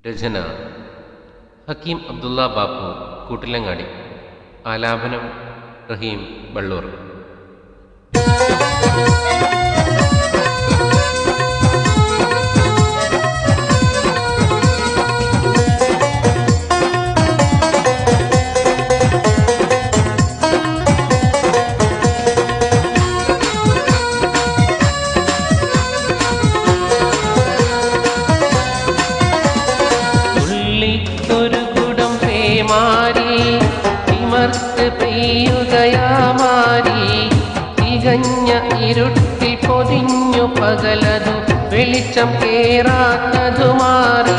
രചന ഹക്കീം അബ്ദുള്ള ബാപ്പു കൂട്ടിലങ്ങാടി. ആലാപനം റഹീം വള്ളൂർ. പെയ്യുകയാമാരി തികഞ്ഞ ഇരുട്ടിൽ പൊതിഞ്ഞു പകലതു വെളിച്ചം കേറാത്തതു മാറി.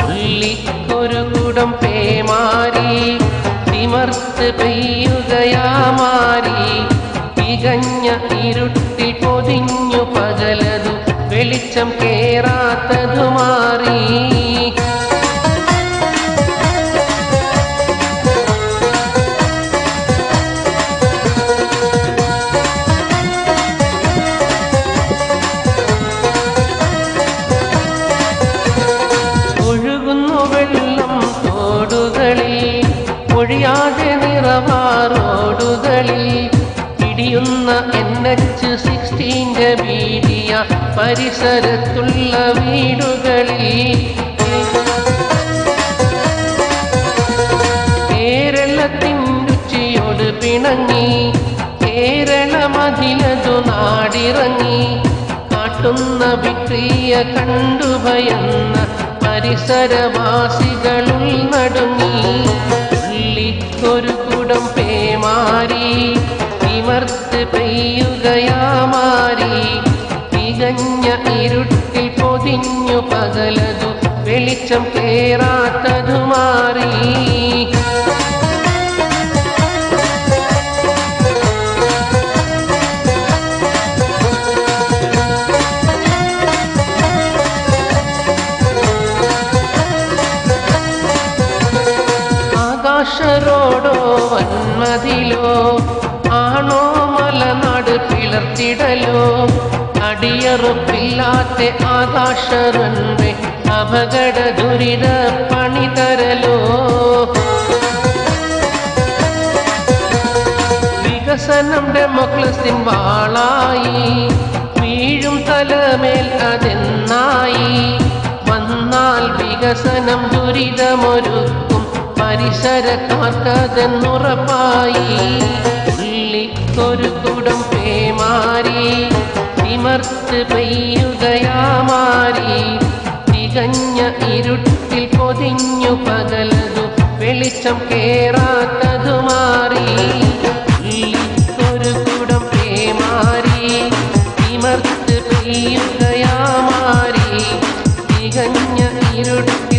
ഉള്ളിക്കൊരു കുടം പേമാരി തിമർത്ത് പെയ്യുകയാമാരി തികഞ്ഞ ഇരുട്ടിൽ പൊതിഞ്ഞു പകലതു വെളിച്ചം കേറാത്തതു മാറി. ഒഴിയാതെ നിറവാറോടുകളിൽ ഇടിയുന്ന NH-16 വീടിയ പരിസരത്തുള്ള വീടുകളിൽ കേരളത്തിൻ രുചിയോട് പിണങ്ങി കേരളമതിലതു നാടിറങ്ങി കാട്ടുന്ന വിക്രിയ കണ്ടു ഭയന്ന പരിസരവാസികളുൾ നടുങ്ങി. ഒരു കുടം പേമാരി തിമർത്ത് പെയ്യുകയാമാരി തികഞ്ഞ ഇരുട്ടിൽ പൊതിഞ്ഞു പകലതു വെളിച്ചം കേറാത്തതു മാറി. ആകാശരോടോ വന്മതിലോ ആണോ മലനാട് പിളർത്തിടലോ അടിയറുപ്പില്ലാത്ത ആകാശരൻവേ അപകട ദുരിത പണിതരലോ. വികസനം ഡെമോക്രസിൻ വാളായി വീഴും തലമേൽ അതെന്നായി വന്നാൽ വികസനം ദുരിതമൊരുക്കും പരിസരക്കാർക്കതെന്നുറപ്പായി. ഉള്ളിക്കൊരു കുടം പേമാരി തിമർത്ത് പെയ്യുകയാമാരി തികഞ്ഞ ഇരുട്ടിൽ പൊതിഞ്ഞു പകലതു വെളിച്ചം കേറാത്തതു മാറി. ഉള്ളിക്കൊരു കുടം പേമാരി തിമർത്ത് പെയ്യുകയാമാരി തികഞ്ഞ ഇരുട്ടിൽ